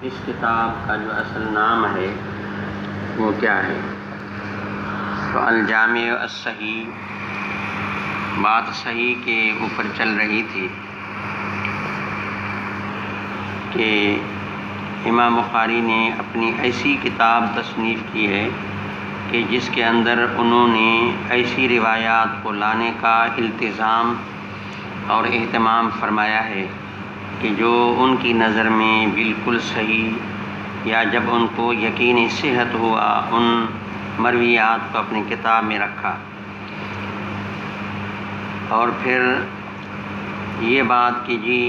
اس کتاب کا جو اصل نام ہے وہ کیا ہے؟ تو الجامع الصحیح، بات صحیح کے اوپر چل رہی تھی کہ امام بخاری نے اپنی ایسی کتاب تصنیف کی ہے کہ جس کے اندر انہوں نے ایسی روایات کو لانے کا التزام اور اہتمام فرمایا ہے کہ جو ان کی نظر میں بالکل صحیح یا جب ان کو یقینی صحت ہوا ان مرویات کو اپنی کتاب میں رکھا۔ اور پھر یہ بات کہ جی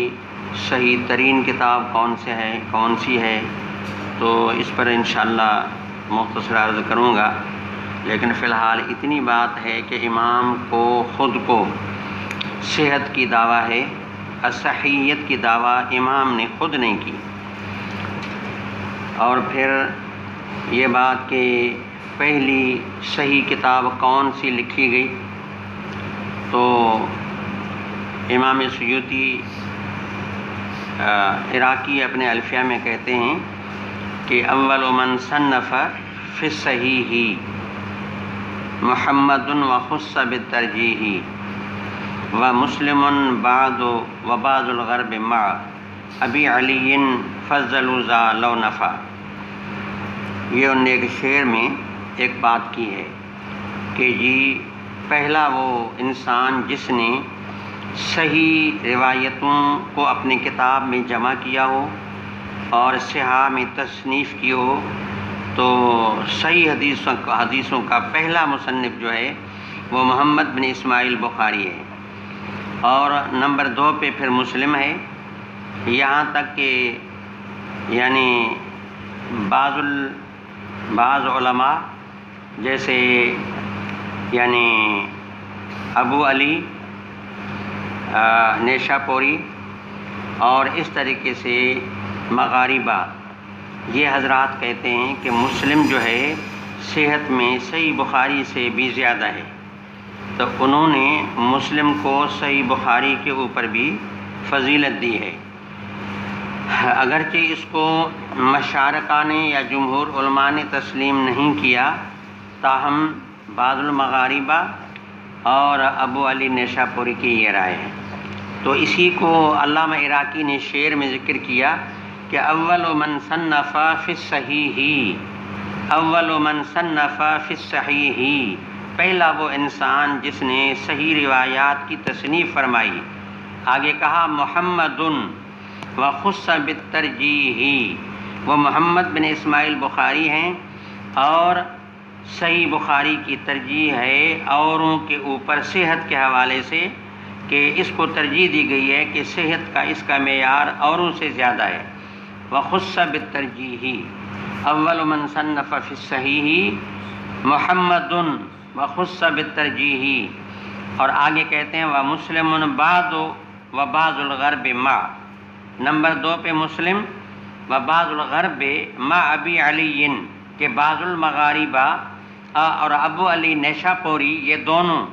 صحیح ترین کتاب کون سی ہے، تو اس پر انشاءاللہ مختصر عرض کروں گا، لیکن فی الحال اتنی بات ہے کہ امام کو خود کو صحت کی دعویٰ ہے، صحیحیت کی دعویٰ امام نے خود نہیں کی۔ اور پھر یہ بات کہ پہلی صحیح کتاب کون سی لکھی گئی، تو امام سیوطی عراقی اپنے الفیہ میں کہتے ہیں کہ اول من صنف فی الصحیح محمد وخص بالترجیح ومسلم بعد وبعض الغرب مع ابی علی فضلوا ذا لو نفع۔ یہ انہوں نے ایک شعر میں ایک بات کی ہے کہ جی پہلا وہ انسان جس نے صحیح روایتوں کو اپنی کتاب میں جمع کیا ہو اور صحاح میں تصنیف کی ہو، تو صحیح حدیثوں کا پہلا مصنف جو ہے وہ محمد بن اسماعیل بخاری ہے، اور نمبر 2 پہ پھر مسلم ہے۔ یہاں تک کہ یعنی بعض علماء جیسے یعنی ابو علی نیشاپوری اور اس طریقے سے مغاربہ، یہ حضرات کہتے ہیں کہ مسلم جو ہے صحت میں صحیح بخاری سے بھی زیادہ ہے، تو انہوں نے مسلم کو صحیح بخاری کے اوپر بھی فضیلت دی ہے۔ اگرچہ اس کو مشارقہ نے یا جمہور علماء نے تسلیم نہیں کیا، تاہم بعض المغاربہ اور ابو علی نیشاپوری کی یہ رائے ہے۔ تو اسی کو علامہ عراقی نے شعر میں ذکر کیا کہ اول من صنف فی الصحیح، اول من صنف فی الصحیح، پہلا وہ انسان جس نے صحیح روایات کی تصنیف فرمائی۔ آگے کہا محمد وخص بالترجیح، وہ محمد بن اسماعیل بخاری ہیں اور صحیح بخاری کی ترجیح ہے اوروں کے اوپر صحت کے حوالے سے، کہ اس کو ترجیح دی گئی ہے کہ صحت کا اس کا معیار اوروں سے زیادہ ہے۔ وخص بالترجیح، اول من صنف فی الصحیح محمد وخص بالترجیح، اور آگے کہتے ہیں ومسلم بعد وبعض الغرب مع، نمبر 2 پہ مسلم وبعض الغرب مع ابی علی، کہ بعض المغاربہ اور ابو علی نیشاپوری یہ دونوں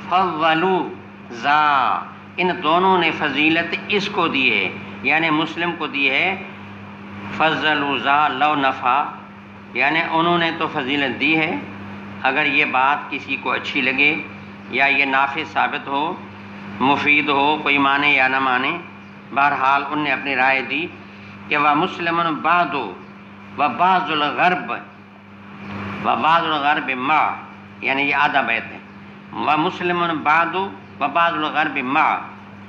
فضلوا ذا، ان دونوں نے فضیلت اس کو دی ہے، یعنی مسلم کو دی ہے، فضلوا ذا لو نفع، یعنی انہوں نے تو فضیلت دی ہے، اگر یہ بات کسی کو اچھی لگے یا یہ نافع ثابت ہو، مفید ہو، کوئی مانے یا نہ مانے، بہرحال ان نے اپنی رائے دی کہ ومسلم بعد وبعض الغرب مع، یعنی یہ آدھا بیت ہے، ومسلم بعد وبعض الغرب مع،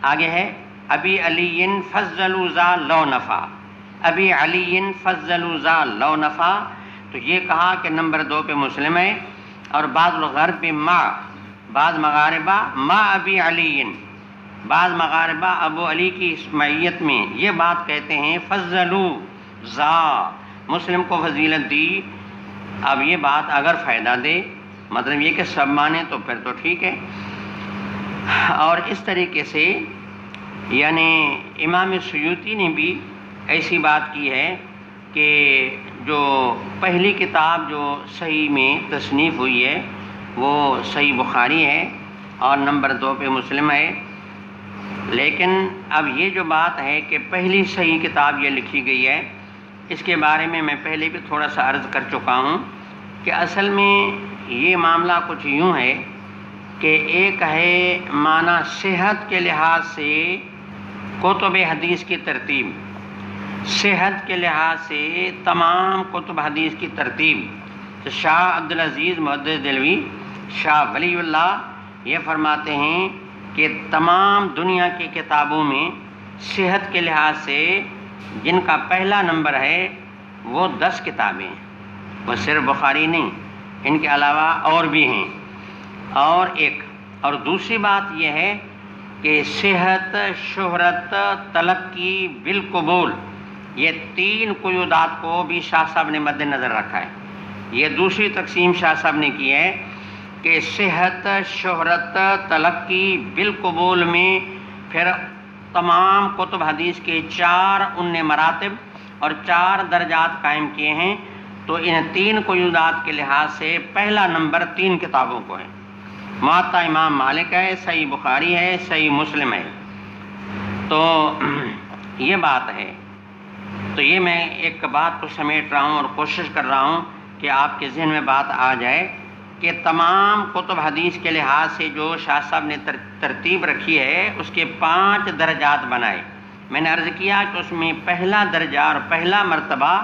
آگے ہے ابی علی فضلوا ذا لو نفع، ابی علی فضلوا ذا لو نفع، تو یہ کہا کہ نمبر 2 پہ مسلم ہے، اور بعض الغرب مع، بعض مغاربہ مع ابی علی، بعض مغاربہ ابو علی کی اسمعیت میں یہ بات کہتے ہیں فضلوا ذا، مسلم کو فضیلت دی۔ اب یہ بات اگر فائدہ دے، مطلب یہ کہ سب مانے تو پھر تو ٹھیک ہے۔ اور اس طریقے سے یعنی امام سیوطی نے بھی ایسی بات کی ہے کہ جو پہلی کتاب جو صحیح میں تصنیف ہوئی ہے وہ صحیح بخاری ہے اور نمبر 2 پہ مسلم ہے، لیکن اب یہ جو بات ہے کہ پہلی صحیح کتاب یہ لکھی گئی ہے اس کے بارے میں پہلے بھی تھوڑا سا عرض کر چکا ہوں کہ اصل میں یہ معاملہ کچھ یوں ہے کہ ایک ہے معنی صحت کے لحاظ سے کتب حدیث کی ترتیب، صحت کے لحاظ سے تمام کتب حدیث کی ترتیب. تو شاہ عبدالعزیز محدث دہلوی، شاہ ولی اللہ یہ فرماتے ہیں کہ تمام دنیا کی کتابوں میں صحت کے لحاظ سے جن کا پہلا نمبر ہے وہ 10 کتابیں ہیں. وہ صرف بخاری نہیں، ان کے علاوہ اور بھی ہیں. اور دوسری بات یہ ہے کہ صحت، شہرت، تلقی، بالقبول، یہ 3 قیودات کو بھی شاہ صاحب نے مد نظر رکھا ہے. یہ دوسری تقسیم شاہ صاحب نے کی ہے کہ صحت، شہرت، تلقی، بالقبول میں پھر تمام کتب حدیث کے 4 ان مراتب اور 4 درجات قائم کیے ہیں. تو ان 3 قیودات کے لحاظ سے پہلا نمبر 3 کتابوں کو ہے. موطا امام مالک ہے، صحیح بخاری ہے، صحیح مسلم ہے. تو یہ بات ہے. تو یہ میں ایک بات کو سمیٹ رہا ہوں اور کوشش کر رہا ہوں کہ آپ کے ذہن میں بات آ جائے کہ تمام کتب حدیث کے لحاظ سے جو شاہ صاحب نے ترتیب رکھی ہے اس کے 5 درجات بنائے. میں نے عرض کیا کہ اس میں پہلا درجہ اور پہلا مرتبہ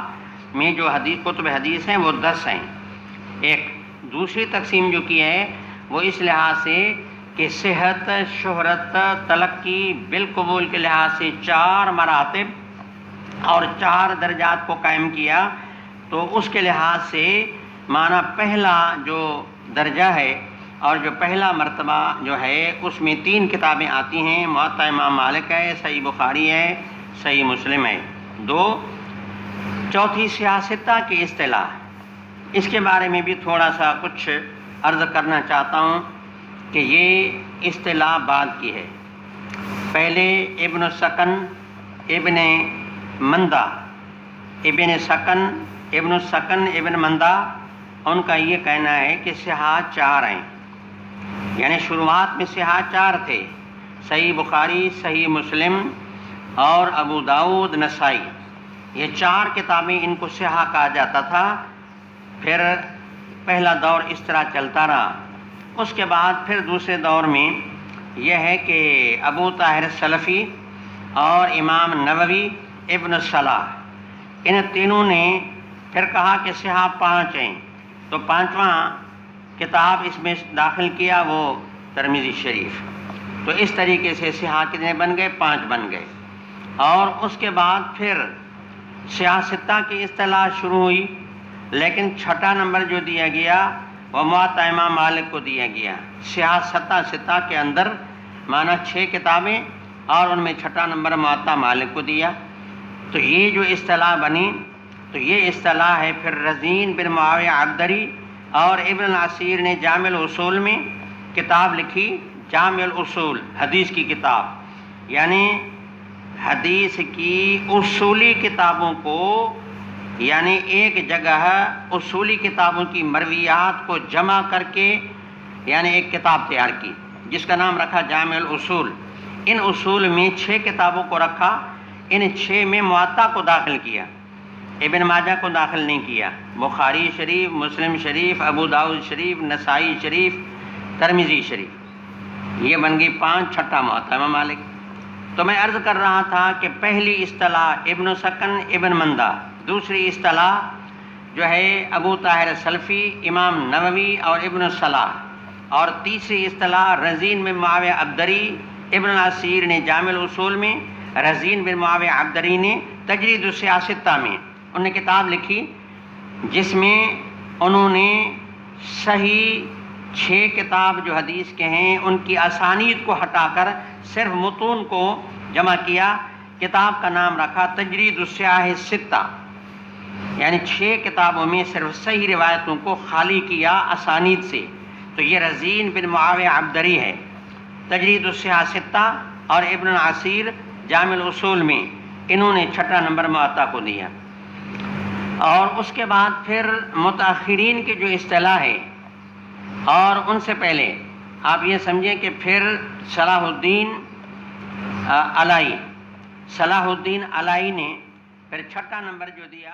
میں جو کتب حدیث ہیں وہ 10 ہیں. ایک دوسری تقسیم جو کی ہے وہ اس لحاظ سے کہ صحت، شہرت، تلقی، بالقبول کے لحاظ سے 4 مراتب اور 4 درجات کو قائم کیا. تو اس کے لحاظ سے معنی پہلا جو درجہ ہے اور جو پہلا مرتبہ جو ہے اس میں 3 کتابیں آتی ہیں. موطا امام مالک ہے، صحیح بخاری ہے، صحیح مسلم ہے. 2 چوتھی سیاستہ کی اصطلاح، اس کے بارے میں بھی تھوڑا سا کچھ عرض کرنا چاہتا ہوں کہ یہ اصطلاح بعد کی ہے. پہلے ابن السکن، ابن مندہ، ابن السکن، ابن مندہ، ان کا یہ کہنا ہے کہ صحاح 4 ہیں. یعنی شروعات میں صحاح 4 تھے، صحیح بخاری، صحیح مسلم اور ابو داؤد، نسائی. یہ 4 کتابیں ان کو صحاح کہا جاتا تھا. پھر پہلا دور اس طرح چلتا رہا. اس کے بعد پھر دوسرے دور میں یہ ہے کہ ابو طاہر سلفی اور امام نووی، ابن الصلاح، ان تینوں نے پھر کہا کہ صحاح 5 ہیں. تو 5واں کتاب اس میں داخل کیا وہ ترمذی شریف. تو اس طریقے سے صحاح کتنے بن گئے؟ 5 بن گئے. اور اس کے بعد پھر سیاستہ کی اصطلاح شروع ہوئی، لیکن 6ٹھا نمبر جو دیا گیا وہ موطا امام مالک کو دیا گیا. سیاستہ کے اندر معنی 6 کتابیں اور ان میں 6ٹھا نمبر موطا مالک کو دیا. تو یہ جو اصطلاح بنی تو یہ اصطلاح ہے. پھر رزین بن معاویہ عبدری اور ابن العصیر نے جامع الاصول میں کتاب لکھی، جامع الاصول، حدیث کی کتاب. یعنی حدیث کی اصولی کتابوں کو، یعنی ایک جگہ اصولی کتابوں کی مرویات کو جمع کر کے یعنی ایک کتاب تیار کی جس کا نام رکھا جامع الاصول. ان اصول میں 6 کتابوں کو رکھا. ان 6 میں موطا کو داخل کیا، ابن ماجہ کو داخل نہیں کیا. بخاری شریف، مسلم شریف، ابو داؤد شریف، نسائی شریف، ترمذی شریف. یہ بن گئی 5. 6ٹھا موطا امام مالک. تو میں عرض کر رہا تھا کہ پہلی اصطلاح ابن السکن، ابن مندہ. دوسری اصطلاح جو ہے ابو طاہر سلفی، امام نووی اور ابن الصلاح. اور تیسری اصطلاح رزین بن معاویہ عبدری، ابن العصیر نے جامع الاصول میں، رزین بن معاویہ عبدری نے تجرید السیاستہ میں انہوں نے کتاب لکھی جس میں انہوں نے صحیح 6 کتاب جو حدیث کے ہیں ان کی اسانید کو ہٹا کر صرف متون کو جمع کیا. کتاب کا نام رکھا تجرید السیاح الستہ. یعنی 6 کتابوں میں صرف صحیح روایتوں کو خالی کیا اسانید سے. تو یہ رزین بن معاویہ عبدری ہے. تجرید السیاح الستہ اور ابن العصیر جامع الاصول میں انہوں نے 6ٹھا نمبر موطا کو دیا. اور اس کے بعد پھر متاخرین کی جو اصطلاح ہے اور ان سے پہلے آپ یہ سمجھیں کہ پھر صلاح الدین علائی نے پھر چھٹا نمبر جو دیا